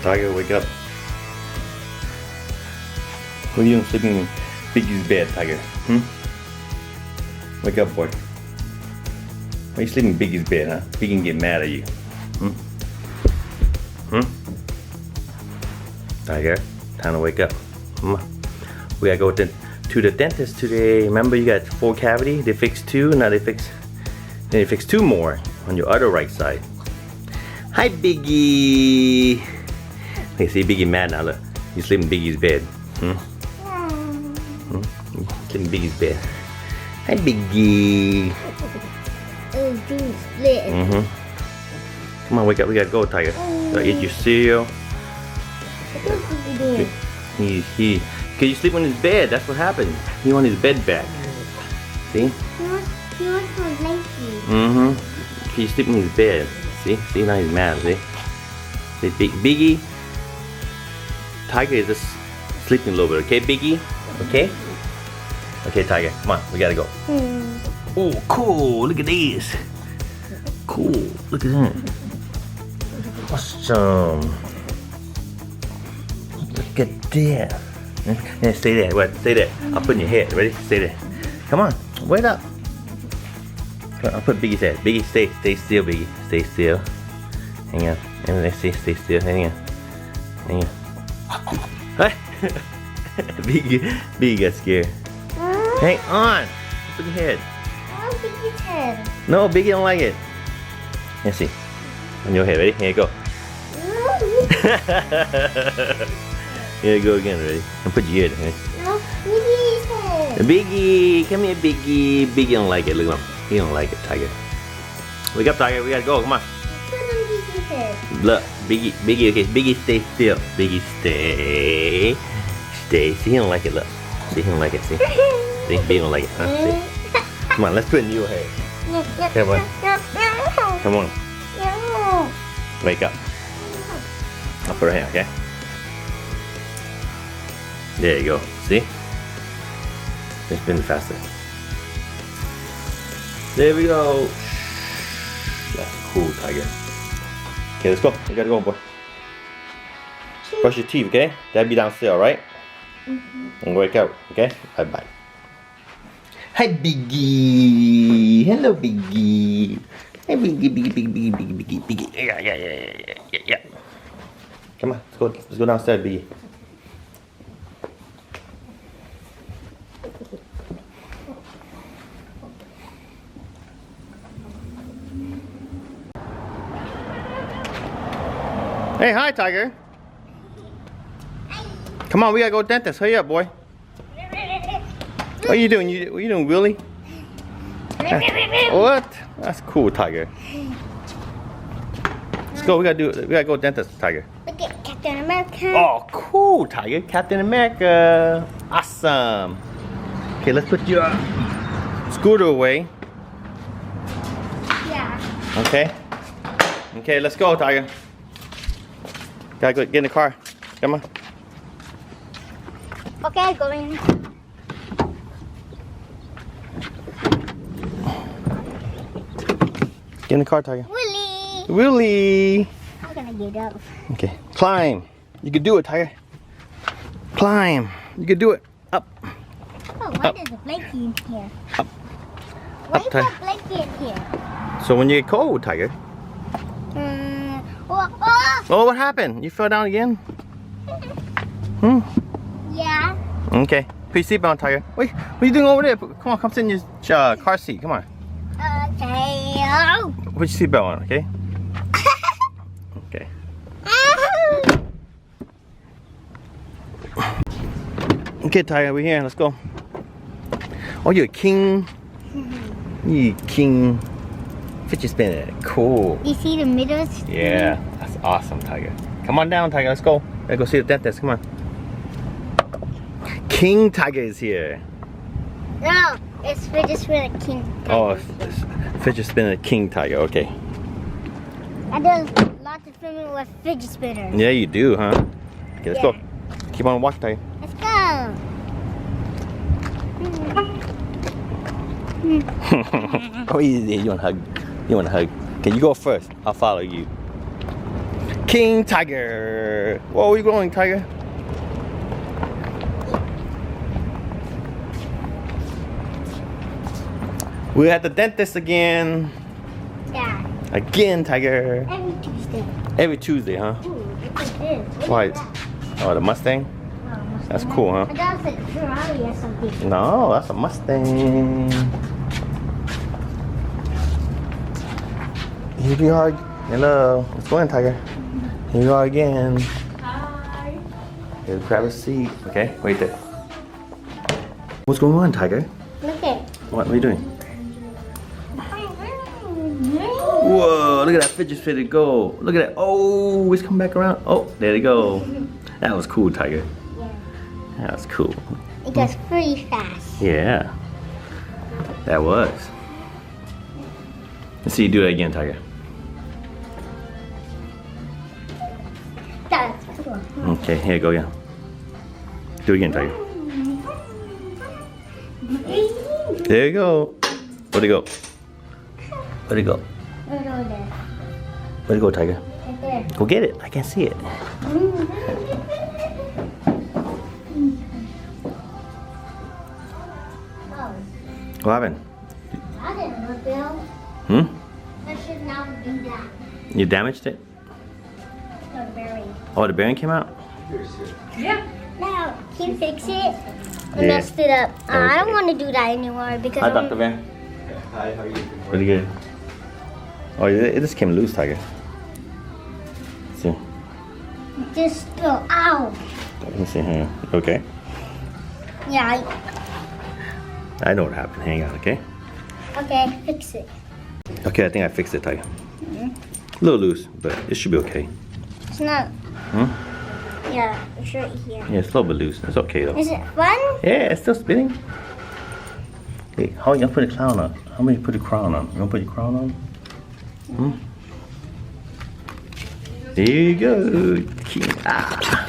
Tiger, wake up. What are you doing sleeping in Biggie's bed, Tiger? Wake up, boy. Why are you sleeping in Biggie's bed, huh? Biggie can get mad at you. Tiger, time to wake up. Come on. We gotta go to the dentist today. Remember, you got 4 cavities. They fixed 2. Now they fix 2 more on your other right side. Hi, Biggie. Hey, see Biggie mad now. Look, you sleep in Biggie's bed. Sleep in Biggie's bed. Hi, Biggie. Come on, wake up. We gotta go, Tiger. Gotta eat your cereal. Cause you sleep on his bed. That's what happened. He want his bed back. See? He wants my blankie. Cause you sleep in his bed. See? See, now he's mad. See? Biggie. Tiger is just sleeping a little bit. Okay, Biggie? Okay? Okay, Tiger. Come on. We gotta go. Oh, cool. Look at this. Cool. Look at that. Awesome. Look at that. Yeah, stay there. Wait, stay there. I'll put in your head. Ready? Stay there. Come on. Wait up. I'll put Biggie's head. Biggie, stay still, Biggie. Stay still. Hang on. Stay still. Hang on. Hang on. Biggie got scared. Hang on. Put your head. I want Biggie's head. No, Biggie don't like it. Let's see. On your head. Ready? Here you go. Here you go again. Ready? And put your head. Ready? No, Biggie's head. Biggie, come here, Biggie. Biggie don't like it. Look at him. He don't like it, Tiger. Wake up, Tiger. We gotta go. Come on. Put on Biggie's head. Look, Biggie, okay. Biggie, stay still. Biggie, stay. See, he don't like it. Look. See, he don't like it. See, Biggie don't like it. Huh? See. Come on, let's put it in your head. Come on. Come on. Wake up. I'll put her hand, okay? There you go. See? It's been faster. There we go. That's cool, Tiger. Okay, let's go. We gotta go, boy. Brush your teeth, okay? Dad be downstairs, alright? And wake up, okay? Bye-bye. Hi, Biggie. Hello, Biggie. Hey, Biggie. Yeah. Come on, let's go downstairs, Biggie. Hey, hi, Tiger. Come on, we gotta go to the dentist. Hurry up, boy. What are you doing? What are you doing, Willie? What? That's cool, Tiger. Let's go. We gotta go to the dentist, Tiger. Look at Captain America. Oh, cool, Tiger. Captain America. Awesome. Okay, let's put your scooter away. Yeah. Okay. Okay, let's go, Tiger. Gotta go get in the car. Come on. Okay, go in. Get in the car, Tiger. Willie. Willie. I'm gonna get up. Okay, climb. You can do it, Tiger. Climb. You can do it. Up. Oh, why there's a blanket in here? Up. Why Up, is Tiger. there a blanket in here? So when you get cold, Tiger. Oh, what happened? You fell down again? Yeah. Okay. Put your seatbelt on, Tiger. Wait, what are you doing over there? Come on, come sit in your car seat. Come on. Okay. Put your seatbelt on, okay? Okay. Okay, Tiger, we're here. Let's go. Oh, you're a king. You king. Fidget spinner. Cool. You see the mirrors? Yeah, that's awesome, Tiger. Come on down, Tiger. Let's go. Let's go see the dentist. Come on. King Tiger is here. No, it's Fidget Spinner King. Oh, it's Fidget Spinner King Tiger. Okay. I do lots of filming with fidget spinners. Yeah, you do, huh? Okay, let's Yeah. go. Keep on walking, Tiger. Let's go. Oh, you want a hug? You want a hug? Okay, you go first. I'll follow you. King Tiger. Whoa, where you going, Tiger? We're at the dentist again. Yeah. Again, Tiger. Every Tuesday. Every Tuesday, huh? Ooh, look at this. Why? Look at that. Oh, the Mustang? Oh, Mustang. That's cool, huh? I thought it was a Ferrari or something. No, that's a Mustang. Here we are. Hello. What's going on, Tiger? Here we are again. Hi. Here, grab a seat. Okay, wait there. What's going on, Tiger? Look at. What are you doing? Whoa, look at that fidget spinner go. Look at that. Oh, it's coming back around. Oh, there they go. That was cool, Tiger. Yeah. That was cool. It goes pretty fast. Yeah. That was. Let's see you do that again, Tiger. That's cool. Okay, here you go, yeah. Do it again, Tiger. There you go. Where'd it go? Where'd it go? Right over there. Where'd it go, Tiger? Right there. Go get it. I can't see it. Oh, What happened? I didn't know, Bill. Hmm? I should not do that. You damaged it? The berry. Oh, the bearing came out? Yeah. Now, can you fix it? I Yeah. messed it up. I don't Okay. want to do that anymore because Hi, Dr. Van. Hi, how are you? Pretty good. Oh, it just came loose, Tiger. See. just go. Ow. Let me see here. Okay. Yeah. I know what happened. Hang on, okay? Okay, fix it. Okay, I think I fixed it, Tiger. A little loose, but it should be okay. It's not. Hmm? Yeah, it's right here. Yeah, it's a little bit loose. It's okay, though. Is it fun? Yeah, it's still spinning. Hey, how you gonna put a clown on? How many put a crown on? You gonna put your crown on? Hmm? There you go, king. Ah,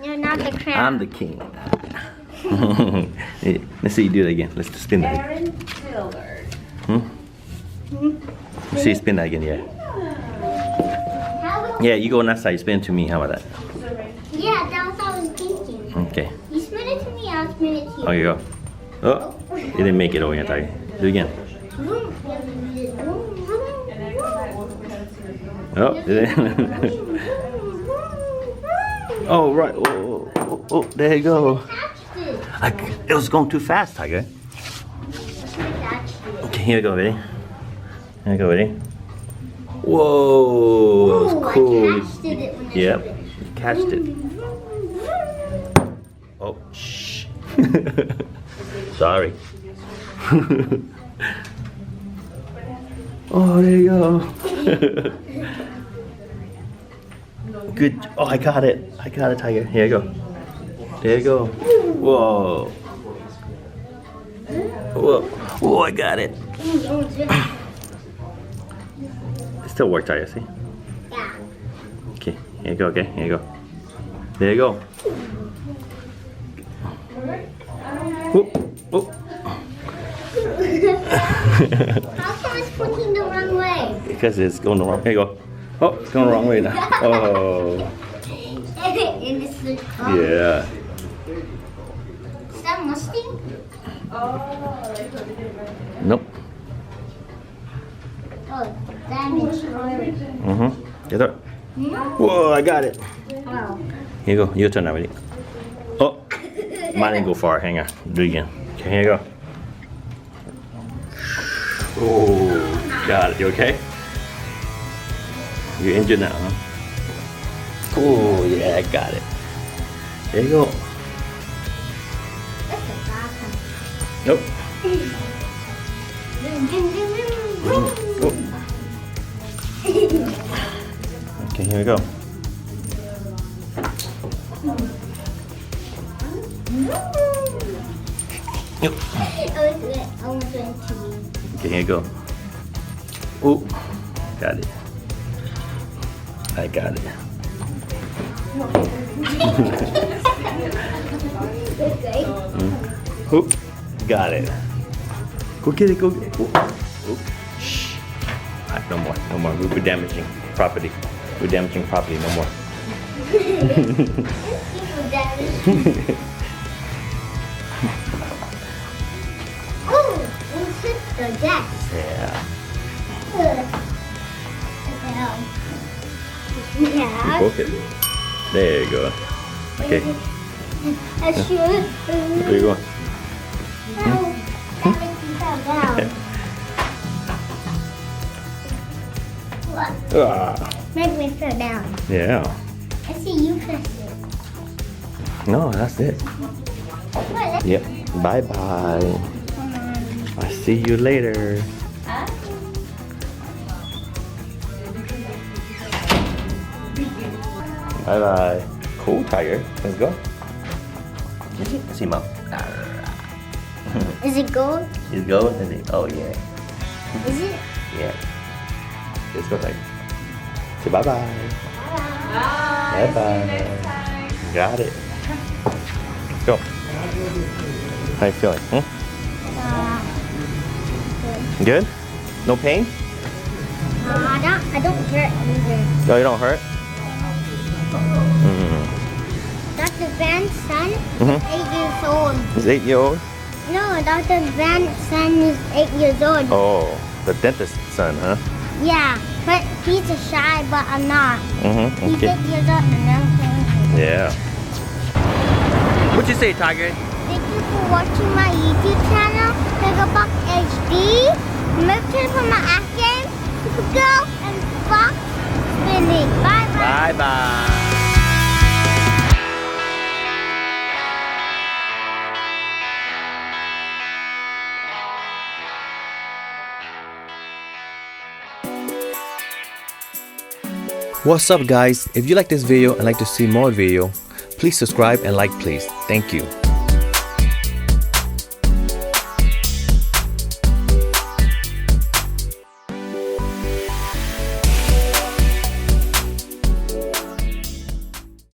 You're not the crown. I'm the king. Hey, let's see you do that again. Let's just spin that. Aaron Dillard. Let's see you spin that again, yeah. How Yeah, you go on that side. You spin it to me. How about that? Yeah, that's what I was thinking. Okay. You spin it to me, I'll spin it to you. Oh, you go. Oh, you didn't make it over yet, Tiger. Do it again. Oh, did it? Oh, right. Oh, oh, oh, there you go. It was going too fast, Tiger. Okay, here we go, ready? Here we go, ready? Whoa, that was cool. Yep, you catched it. Oh, shh. Sorry. Oh, there you go. Good. Oh, I got it. I got it, Tiger. Here you go. There you go. Whoa. Whoa. Whoa, I got it. It still works, Tiger, see? Yeah. Okay, here you go, okay? Here you go. There you go. Whoop, whoop. How come it's pointing the wrong way? Because it's going the wrong way. Here you go. Oh, it's going the wrong way now. Oh, And it's the yeah. Is that Mustang? Nope. Oh, damage. Mm-hmm. Get up. Whoa, I got it. Wow. Here you go. Your turn now, ready? Oh, mine didn't go far. Hang on. Do it again. Okay, here you go. Oh, got it. You okay? You're injured now, huh? Oh, yeah, I got it. There you go. That's a fast one. Nope. Okay, here we go. Yep. I was going to. Okay, here you go. Ooh, got it. I got it. Oop, got it. Go get it, go get it. Oop. Oop. Shh. Alright, no more, no more. We're damaging property. We're damaging property, no more. Oh, it's just the desk. Yeah. Yeah. Poke it. There you go. Okay, I should. where you going? No, that makes me fall down. What? Ah, Make me fall down. yeah. I see you press it. No, that's it. What? Yep. Bye bye. I'll see you later. Bye bye. Cool, Tiger. Let's go. Let's see, Mom. Is it gold? Is it gold? Is it? Oh, yeah. Is it? Yeah. Let's go, Tiger. Say bye bye. Bye. Bye-bye. See you next time. Got it. Let's go. How you feeling? Good? No pain? I don't hurt either. No, you don't hurt? Dr. Van's son Mhm. is 8 years old. He's 8-year-old? No, Dr. Van's son is 8 years old. Oh, the dentist's son, huh? Yeah, but he's a shy, but I'm not. He's Okay. 8 years old and I'm saying. Yeah. What'd you say, Tiger? Thank you for watching my YouTube channel, TigerBox HD. Remember to put my app game, SuperCar, and Fox Spinning. Bye bye. Bye-bye. What's up, guys? If you like this video and like to see more video, please subscribe and like, please. Thank you.